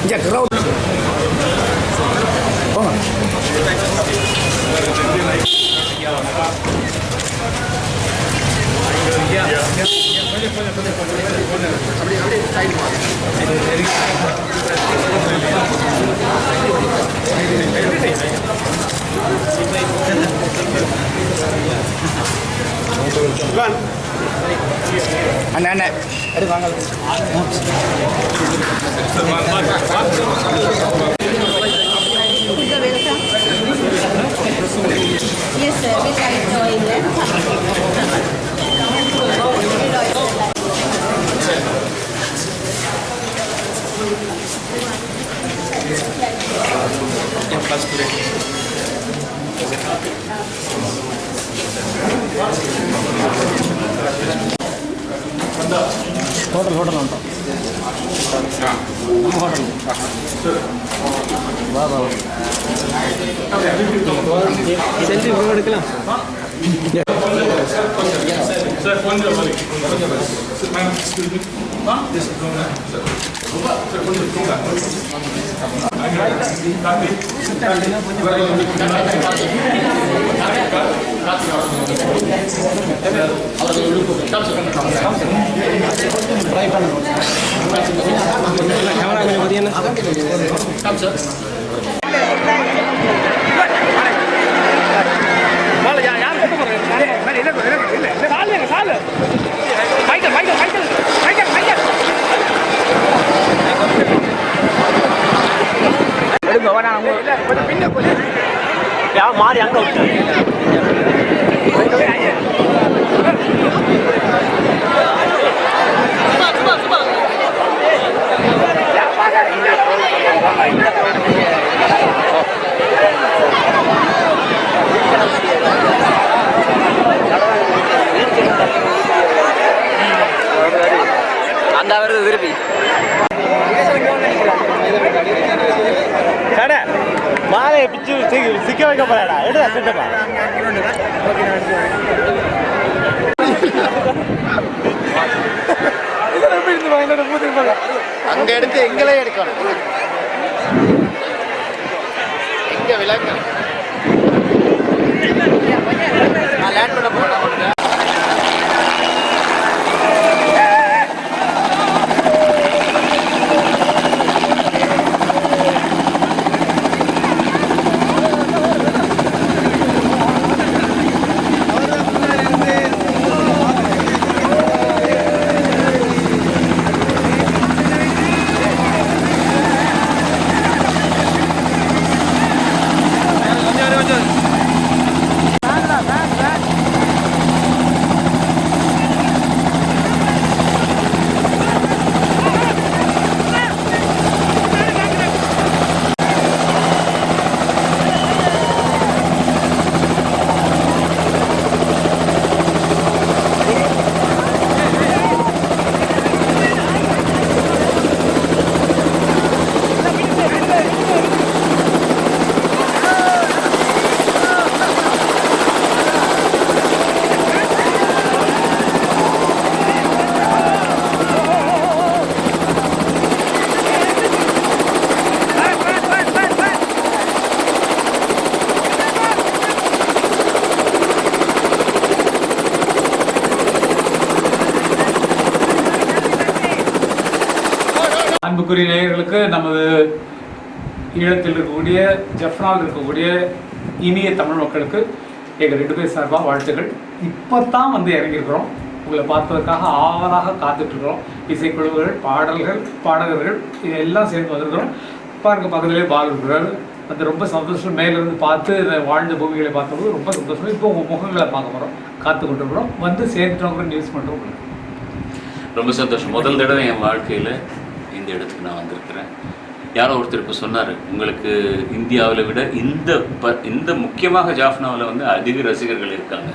இங்கே க்ரௌட் அண்ணா அண்ணா அது வாங்க Yes, sir. We like oil. Hotel hotel வந்துட்டோம் நம்ம ஹோட்டல் வா வா செல்ஃபி ஃபோட்டோ எடுக்கலாம் சார் கொஞ்சம் கேமரா கொஞ்சம் பார்த்தீங்கன்னா மாறி அங்கே விட்டு அந்த வருது திருப்பி கடை மாலையை பிச்சு சிக்க வைக்க போறாடா எடுடா சிட்டப்பா அங்க எடுத்து எங்களே எடுக்கணும் எங்க விளக்கணும் லேண்ட் பண்ண போறேன் அன்புக்குரிய நேயர்களுக்கு நமது ஈழத்தில் இருக்கக்கூடிய ஜஃப்னாவில் இருக்கக்கூடிய இனிய தமிழ் மக்களுக்கு எங்கள் 2 பேர் சார்பாக வாழ்த்துக்கள். இப்போ தான் வந்து இறங்கியிருக்கிறோம். உங்களை பார்ப்பதற்காக ஆவலாக காத்துட்ருக்கிறோம். இசைக்குழுவுகள், பாடகர்கள் இதெல்லாம் சேர்ந்து வந்திருக்கிறோம். பாருங்க பக்கத்துலேயே பால் இருக்கிறாரு. அது ரொம்ப சந்தோஷம். மேலேருந்து பார்த்து வாழ்ந்த பூமிகளை பார்த்தபோது ரொம்ப சந்தோஷம். இப்போ உங்கள் முகங்களை பார்க்க போகிறோம், காத்து கொண்டிருக்கிறோம். வந்து சேர்ந்துட்டோங்கிற நியூஸ் பண்ணுறோம். ரொம்ப சந்தோஷம். முதல் தடவை என் வாழ்க்கையில் இந்த இடத்துக்கு நான் வந்திருக்கிறேன். யாரோ ஒருத்தர் இப்போ சொன்னார், உங்களுக்கு இந்தியாவில் விட இந்த முக்கியமாக ஜாஃப்னாவில் வந்து அதிக ரசிகர்கள் இருக்காங்க.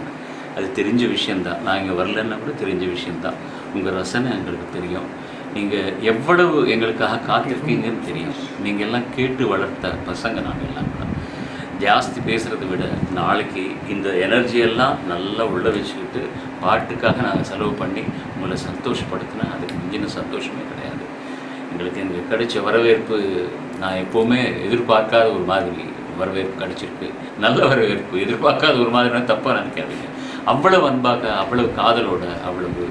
அது தெரிஞ்ச விஷயந்தான். நான் இங்கே வரலன்னா கூட தெரிஞ்ச விஷயந்தான். உங்கள் ரசனை எங்களுக்கு தெரியும். நீங்கள் எவ்வளவு எங்களுக்காக காத்திருக்கீங்கன்னு தெரியும். நீங்கள் எல்லாம் கேட்டு வளர்த்த பசங்க நாங்கள் எல்லாம் கூட. ஜாஸ்தி பேசுகிறத விட நாளைக்கு இந்த எனர்ஜியெல்லாம் நல்லா உள்ள வச்சுக்கிட்டு பாட்டுக்காக நாங்கள் செலவு பண்ணி உங்களை சந்தோஷப்படுத்தினா அதுக்கு மிஞ்சின சந்தோஷமே கிடையாது. எங்களுக்கு இங்கே கிடைச்ச வரவேற்பு நான் எப்போவுமே எதிர்பார்க்காத ஒரு மாதிரி வரவேற்பு கிடைச்சிருக்கு. நல்ல வரவேற்பு, எதிர்பார்க்காத ஒரு மாதிரினா தப்பாக நினைக்காதீங்க. அவ்வளவு அன்பாக, அவ்வளவு காதலோட, அவ்வளவு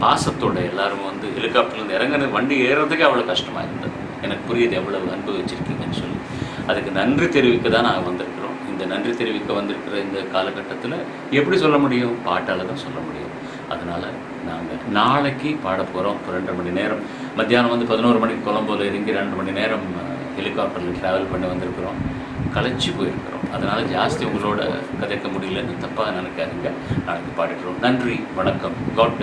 பாசத்தோட எல்லாரும் வந்து ஹெலிகாப்டர்லேருந்து இறங்கின வண்டி ஏறுறதுக்கே அவ்வளோ கஷ்டமாக இருந்தது. எனக்கு புரியுது எவ்வளவு அன்பு வச்சுருக்கீங்கன்னு சொல்லி. அதுக்கு நன்றி தெரிவிக்க தான் நாங்கள் வந்திருக்கிறோம். இந்த நன்றி தெரிவிக்க வந்திருக்கிற இந்த காலகட்டத்தில் எப்படி சொல்ல முடியும்? பாட்டால் தான் சொல்ல முடியும். அதனால் நாங்கள் நாளைக்கு பாட போகிறோம். இப்போ 2.5 மணி நேரம், மத்தியானம் வந்து 11 மணிக்கு கொலம்போல இறங்கி 2 மணி நேரம் ஹெலிகாப்டரில் ட்ராவல் பண்ணி வந்திருக்கிறோம். களைச்சி போயிருக்கிறோம். அதனால் ஜாஸ்தி உங்களோட கதைக்க முடியலன்னு தப்பாக நினைக்காதீங்க. நாளைக்கு பாடிக்கிறோம். நன்றி, வணக்கம். காட்